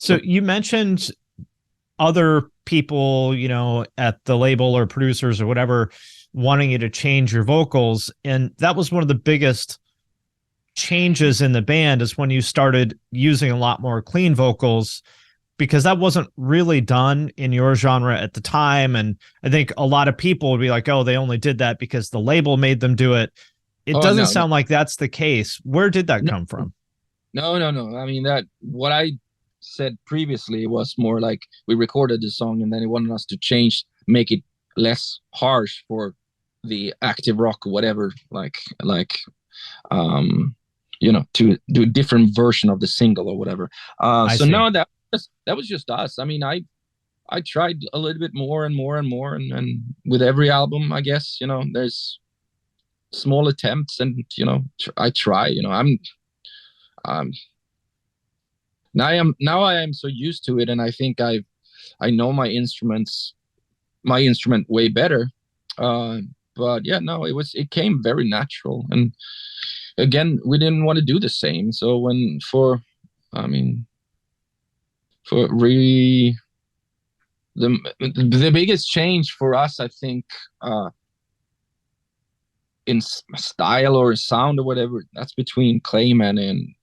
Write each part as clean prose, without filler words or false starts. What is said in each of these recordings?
So you mentioned other people, at the label or producers or whatever, wanting you to change your vocals. And that was one of the biggest changes in the band, is when you started using a lot more clean vocals, because that wasn't really done in your genre at the time. And I think a lot of people would be like, oh, they only did that because the label made them do it. It Oh doesn't no, no, sound like that's the case. Where did that no, come from? no, no, no. I mean, that what I said previously was more like we recorded the song and then they wanted us to change, make it less harsh for the active rock or whatever, like um to do a different version of the single or whatever. I So see. no, that was just us. I mean, I tried a little bit more and more and more, and with every album, I guess, there's small attempts, and I try. Um now I am so used to it, and I think I know my instrument way better. Uh, but yeah, no, it came very natural, and again, we didn't want to do the same. So I mean, for really the biggest change for us, I think, in style or sound or whatever, that's between Clayman and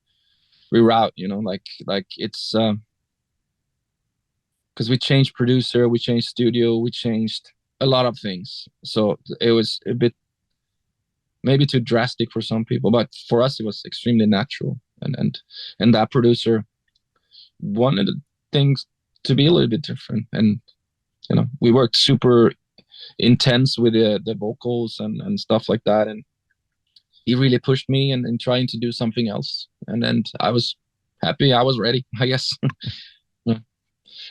Reroute. Like it's because we changed producer, we changed studio, we changed a lot of things. So it was a bit maybe too drastic for some people, but for us it was extremely natural. And that producer wanted things to be a little bit different, and we worked super intense with the vocals and stuff like that, and he really pushed me in trying to do something else, and I was happy, I was ready, I guess. Yeah.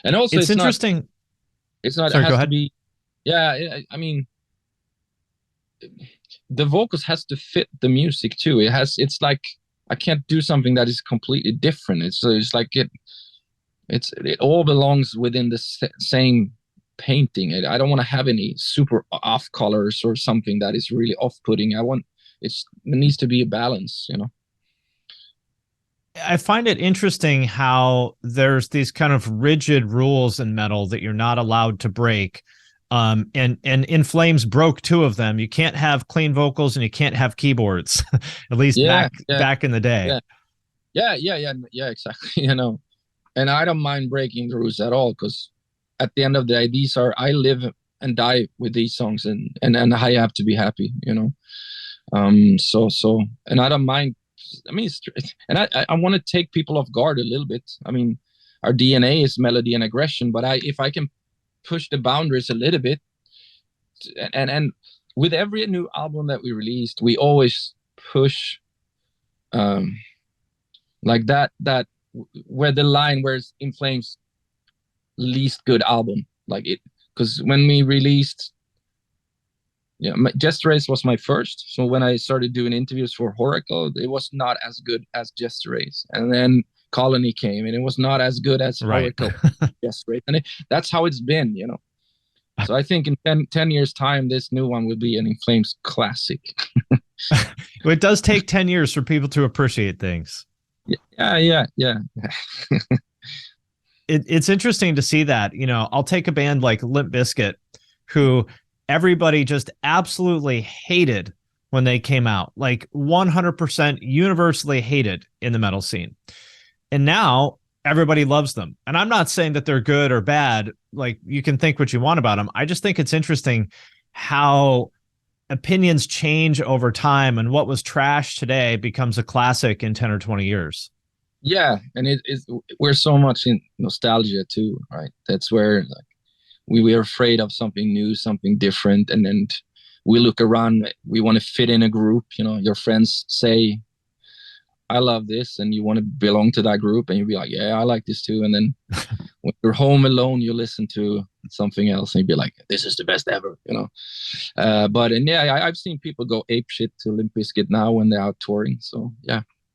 And also It's interesting. it Sorry, go has to ahead. be, yeah, I mean, the vocals has to fit the music too. It's like I can't do something that is completely different. It's like it all belongs within the same painting. I don't want to have any super off colors or something that is really off-putting. It needs to be a balance. I find it interesting how there's these kind of rigid rules in metal that you're not allowed to break. And In Flames broke two of them. You can't have clean vocals and you can't have keyboards, at least Yeah, yeah, back in the day. yeah, yeah, exactly. And I don't mind breaking the rules at all, because at the end of the day, I live and die with these songs, and I have to be happy. And I don't mind. I mean, and I want to take people off guard a little bit. I mean, our DNA is melody and aggression, but if I can push the boundaries a little bit, and with every new album that we released, we always push, um like that where the line where it's In Flames least good album, like it, because when we released, yeah, Gesture Race was my first. So when I started doing interviews for Horacle, it was not as good as Gesture Race. And then Colony came, and it was not as good as Right. Horacle Gesture Race. That's how it's been. So I think in 10 years' time, this new one will be an In Flames classic. It does take 10 years for people to appreciate things. Yeah, yeah, yeah. It's interesting to see that. I'll take a band like Limp Bizkit, who everybody just absolutely hated when they came out, like 100% universally hated in the metal scene. And now everybody loves them. And I'm not saying that they're good or bad. Like, you can think what you want about them. I just think it's interesting how opinions change over time, and what was trash today becomes a classic in 10 or 20 years. Yeah, and we're so much in nostalgia too, right? That's where, like, we are afraid of something new, something different, and then we look around. We want to fit in a group. Your friends say, "I love this," and you want to belong to that group, and you'll be like, "Yeah, I like this too." And then when you're home alone, you listen to something else, and you'd be like, "This is the best ever." But and yeah, I've seen people go ape shit to Limp Bizkit now when they're out touring. So yeah.